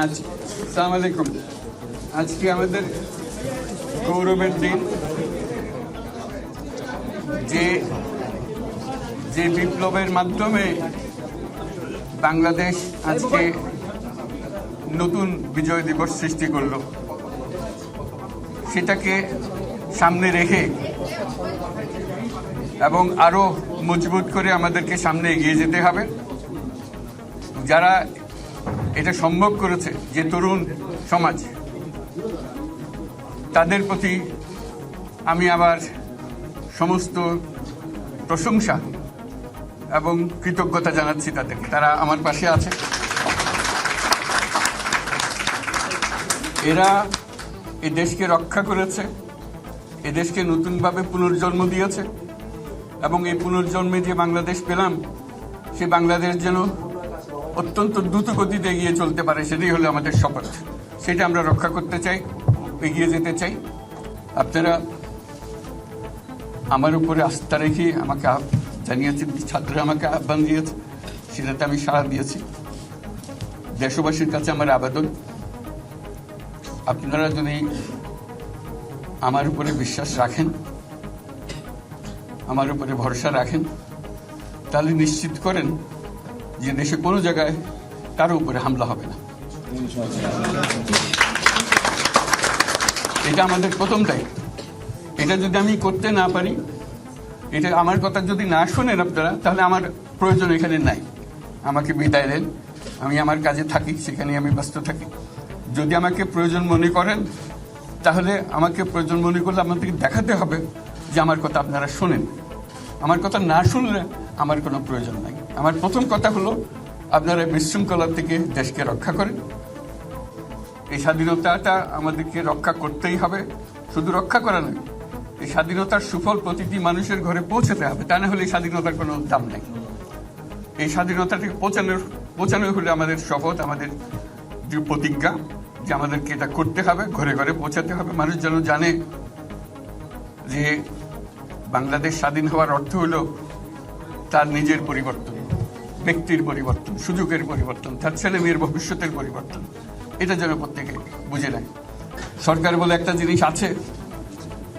আসসালামু আলাইকুম। আজকে আমাদের গৌরবের দিন। যে বিপ্লবের মাধ্যমে বাংলাদেশ আজকে নতুন বিজয় দিবস সৃষ্টি করল, সেটাকে সামনে রেখে এবং আরো মজবুত করে আমাদেরকে সামনে এগিয়ে যেতে হবে। যারা এটা সম্ভব করেছে, যে তরুণ সমাজ, তাদের প্রতি আমি আবার সমস্ত প্রশংসা এবং কৃতজ্ঞতা জানাচ্ছি তাদেরকে। তারা আমার পাশে আছে। এরা এই দেশকে রক্ষা করেছে, এ দেশকে নতুনভাবে পুনর্জন্ম দিয়েছে এবং এই পুনর্জন্মে যে বাংলাদেশ পেলাম, সে বাংলাদেশ যেন অত্যন্ত দ্রুত গতিতে এগিয়ে চলতে পারে, সেটাই হলো আমাদের শপথ। সেটা আমরা রক্ষা করতে চাই, এগিয়ে যেতে চাই। আপনারা আমার উপরে আস্থা রেখে আমাকে জানিয়েছে, ছাত্ররা আমাকে আহ্বান দিয়েছে, সেটাতে আমি সাড়া দিয়েছি। দেশবাসীর কাছে আমার আবেদন, আপনারা যদি আমার উপরে বিশ্বাস রাখেন, আমার উপরে ভরসা রাখেন, তাহলে নিশ্চিত করেন যে দেশে কোনো জায়গায় কারো উপরে হামলা হবে না। এটা আমাদের প্রথম দায়িত্ব। এটা যদি আমি করতে না পারি, এটা আমার কথা যদি না শোনেন আপনারা, তাহলে আমার প্রয়োজন এখানে নাই। আমাকে বিদায় দেন, আমি আমার কাজে থাকি, সেখানে আমি ব্যস্ত থাকি। যদি আমাকে প্রয়োজন মনে করেন, তাহলে আমাকে প্রয়োজন মনে করলে আপনাদেরকে দেখাতে হবে যে আমার কথা আপনারা শোনেন। আমার কথা না শুনলে আমার কোনো প্রয়োজন নাই। আমার প্রথম কথা হলো, আপনারা বিশৃঙ্খলা থেকে দেশকে রক্ষা করেন। এই স্বাধীনতাটা আমাদেরকে রক্ষা করতেই হবে। শুধু রক্ষা করা নয়, এই স্বাধীনতার সুফল প্রতিটি মানুষের ঘরে পৌঁছাতে হবে। তা না হলে এই স্বাধীনতার কোনো দাম নেই। এই স্বাধীনতাটাকে পৌঁছানো হলে আমাদের শপথ, আমাদের যে প্রতিজ্ঞা, যে আমাদেরকে এটা করতে হবে, ঘরে ঘরে পৌঁছাতে হবে। মানুষ যেন জানে যে বাংলাদেশ স্বাধীন হওয়ার অর্থ হলো তার নিজের পরিবর্তন, ব্যক্তির পরিবর্তন, সুযোগের পরিবর্তন, তার ছেলে মেয়ের ভবিষ্যতের পরিবর্তন। এটা যেন প্রত্যেকে বুঝে নেয়। সরকার বলে একটা জিনিস আছে,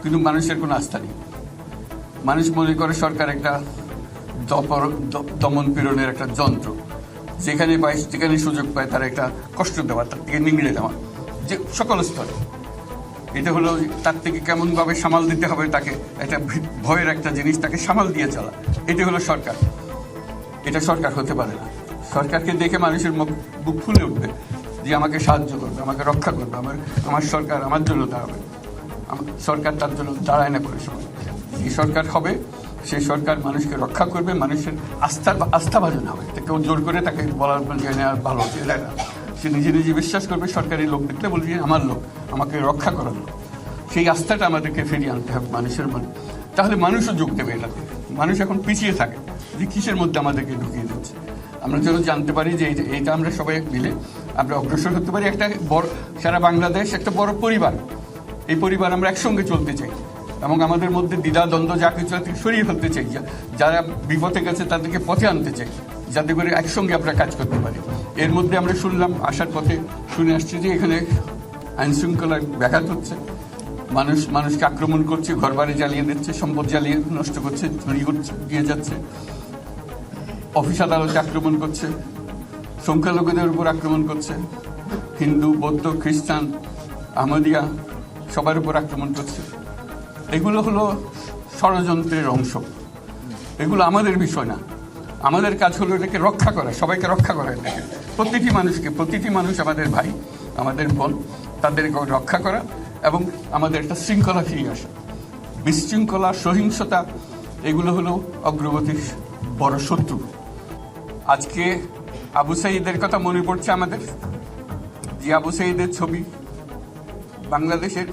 কিন্তু মানুষের কোনো আস্থা নেই। মানুষ মনে করে সরকার একটা দমন পীড়নের একটা যন্ত্র, যেখানে পায়, যেখানে সুযোগ পায় তার একটা কষ্ট দেওয়া, তার থেকে নিংড়ে দেওয়া, যে সকল স্তরে। এটা হলো তার থেকে কেমনভাবে সামাল দিতে হবে, তাকে একটা ভয়ের একটা জিনিস, তাকে সামাল দিয়ে চলা। এটা হলো সরকার। এটা সরকার হতে পারে না। সরকারকে দেখে মানুষের বুক ফুলে উঠবে যে আমাকে সাহায্য করবে, আমাকে রক্ষা করবে, আমার সরকার আমার জন্য দাঁড়াবে। সরকার তার জন্য দাঁড়ায় না করে সময়। এই সরকার হবে, সেই সরকার মানুষকে রক্ষা করবে, মানুষের আস্থাভাজন হবে। কেউ জোর করে তাকে বলার ভালো হচ্ছে এটা না। সে নিজে নিজে বিশ্বাস করবে, সরকারি লোক দেখলে বলবে আমার লোক, আমাকে রক্ষা করার লোক। সেই আস্থাটা আমাদেরকে ফিরিয়ে আনতে হবে মানুষের মনে। তাহলে মানুষও যোগ দেবে এটাতে। মানুষ এখন পিছিয়ে থাকে যে কিসের মধ্যে আমাদেরকে ঢুকিয়ে দিচ্ছে। আমরা যেন জানতে পারি যে এইটা আমরা সবাই মিলে আমরা অগ্রসর হতে পারি। একটা বড়, সারা বাংলাদেশ একটা বড় পরিবার। এই পরিবার আমরা একসঙ্গে চলতে চাই এবং আমাদের মধ্যে দ্বিধা দ্বন্দ্ব যা কিছু সরিয়ে ফেলতে চাই। যারা বিপথে গেছে তাদেরকে পথে আনতে চাই, যাতে করে একসঙ্গে আমরা কাজ করতে পারি। এর মধ্যে আমরা শুনলাম, আসার পথে শুনে আসছি যে এখানে আইন শৃঙ্খলার ব্যাঘাত হচ্ছে, মানুষকে আক্রমণ করছে, ঘরবাড়ি জ্বালিয়ে দিচ্ছে, সম্পদ জ্বালিয়ে নষ্ট করছে, চুরি করছে, দিয়ে যাচ্ছে, অফিস আদালতে আক্রমণ করছে, সংখ্যালঘুদের উপর আক্রমণ করছে, হিন্দু, বৌদ্ধ, খ্রিস্টান, আহমদিয়া সবার উপর আক্রমণ করছে। এগুলো হলো ষড়যন্ত্রের অংশ। এগুলো আমাদের বিষয় না। আমাদের কাজ হলো এটাকে রক্ষা করা, সবাইকে রক্ষা করা। এটাকে প্রতিটি মানুষকে, প্রতিটি মানুষ আমাদের ভাই, আমাদের বোন, তাদেরকে রক্ষা করা এবং আমাদের একটা শৃঙ্খলা ফিরিয়ে আসা। বিশৃঙ্খলা, সহিংসতা এগুলো হলো অগ্রগতির বড় শত্রু। আজকে আবু সাঈদের কথা মনে পড়ছে আমাদের, যে আবু সাঈদের ছবি বাংলাদেশের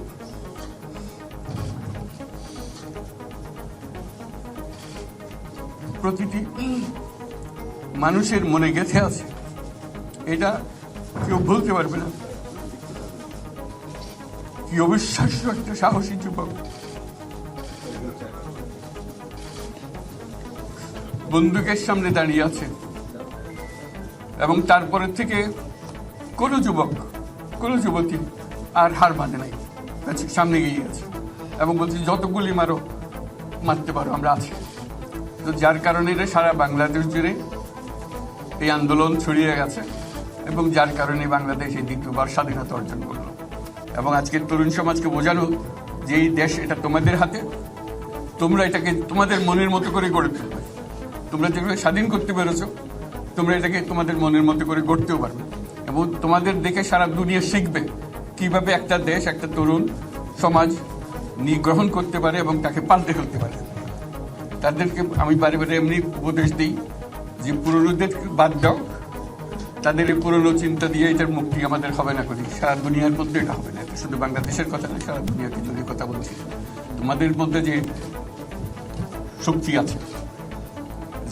প্রতিটি মানুষের মনে গেঁথে আছে। এটা কেউ ভুলতে পারবে না। কি অবিশ্বাস্য একটা সাহসী যুবক, বন্দুকের সামনে দাঁড়িয়ে আছে এবং তারপরে থেকে কোনো যুবক কোনো যুবতী আর হার মানে নাই, সামনে গিয়ে গেছে এবং বলছি যত গুলি মারো মারতে পারো, আমরা আছি। তো যার কারণে এটা সারা বাংলাদেশ জুড়ে এই আন্দোলন ছড়িয়ে গেছে এবং যার কারণে বাংলাদেশ এই দ্বিতীয়বার স্বাধীনতা অর্জন করলো। এবং আজকের তরুণ সমাজকে বোঝানো যে এই দেশ এটা তোমাদের হাতে, তোমরা এটাকে তোমাদের মনের মতো করে গড়ে তুলবে। তোমরা যেভাবে স্বাধীন করতে পেরেছো, তোমরা এটাকে তোমাদের মনের মতো করে গড়তেও পারবে এবং তোমাদের দেখে সারা দুনিয়া শিখবে কিভাবে একটা দেশ, একটা তরুণ সমাজ গ্রহণ করতে পারে এবং তাকে পাল্টে ফেলতে পারে। তাদেরকে আমি বারে বারে এমনি উপদেশ দিই যে পুরনোদের বাদ দাও, তাদের এই পুরনো চিন্তা দিয়ে এটার মুক্তি আমাদের হবে না করি, সারা দুনিয়ার মধ্যে এটা হবে না। এটা শুধু বাংলাদেশের কথা নয়, সারা দুনিয়াকে জন্য কথা বলছি। তোমাদের মধ্যে যে শক্তি আছে,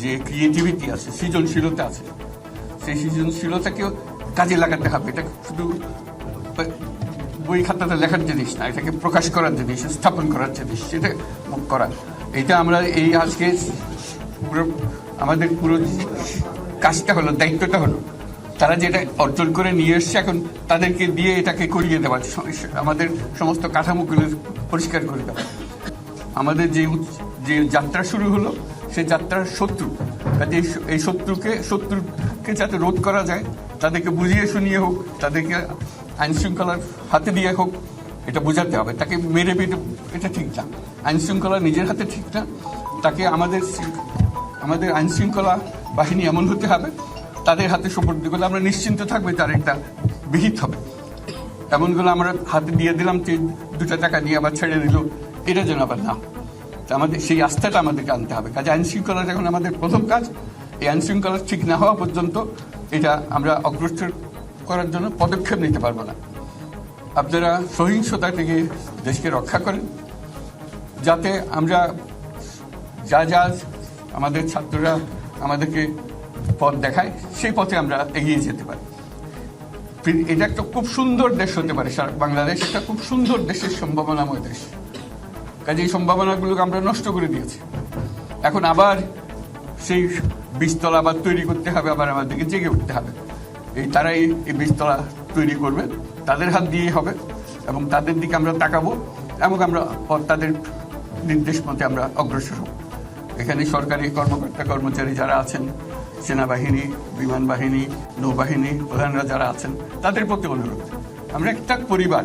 যে ক্রিয়েটিভিটি আছে, সৃজনশীলতা আছে, সেই সৃজনশীলতাকেও কাজে লাগাতে হবে। এটা শুধু বই খাতাতে লেখার জিনিস না, এটাকে প্রকাশ করার জিনিস, স্থাপন করার জিনিস, সেটা করা। এটা আমরা এই আজকে পুরো আমাদের পুরো কাজটা হলো, দায়িত্বটা হলো তারা যেটা অর্জন করে নিয়ে এসছে এখন তাদেরকে দিয়ে এটাকে করিয়ে দেওয়া, আমাদের সমস্ত কাঠামোগুলো পরিষ্কার করে দেওয়া। আমাদের যে যাত্রা শুরু হলো সেই যাত্রার শত্রু, কাজে এই শত্রুকে যাতে রোধ করা যায়, তাদেরকে বুঝিয়ে শুনিয়ে হোক, তাদেরকে আইন শৃঙ্খলার হাতে দিয়ে হোক, এটা বোঝাতে হবে। তাকে মেরে পেটে এটা ঠিক না, আইন শৃঙ্খলা নিজের হাতে ঠিক না। তাকে আমাদের আইন শৃঙ্খলা বাহিনী এমন হতে হবে, তাদের হাতে সুপর্দ করলে আমরা নিশ্চিন্ত থাকবে তার একটা বিহিত হবে। এমনগুলো আমরা হাতে দিয়ে দিলাম, 2 টাকা দিয়ে আবার ছেড়ে দিল, এটা যেন আবার না। আমাদের সেই আস্থাটা আমাদেরকে আনতে হবে। কাজে আইন শৃঙ্খলা যখন আমাদের প্রথম কাজ, এই আইন শৃঙ্খলা ঠিক না হওয়া পর্যন্ত এটা আমরা অগ্রসর করার জন্য পদক্ষেপ নিতে পারবো না। আপনারা সহিংসতা থেকে দেশকে রক্ষা করেন, যাতে আমরা যা আমাদের ছাত্ররা আমাদেরকে পথ দেখায়, সেই পথে আমরা এগিয়ে যেতে পারি। এটা একটা খুব সুন্দর দেশ হতে পারে, বাংলাদেশ একটা খুব সুন্দর দেশের সম্ভাবনাময় দেশ। কাজে এই সম্ভাবনাগুলোকে আমরা নষ্ট করে দিয়েছি। এখন আবার সেই বীজতলা আবার তৈরি করতে হবে, আবার আমাদেরকে জেগে উঠতে হবে। তারাই এই বীজতলা তৈরি করবে, তাদের হাত দিয়েই হবে এবং তাদের দিকে আমরা তাকাবো এবং আমরা তাদের নির্দেশ মতে আমরা অগ্রসর হব। এখানে সরকারি কর্মকর্তা কর্মচারী যারা আছেন, সেনাবাহিনী, বিমান বাহিনী, নৌবাহিনী প্রধানরা যারা আছেন, তাদের প্রতি অনুরোধ, আমরা একটা পরিবার।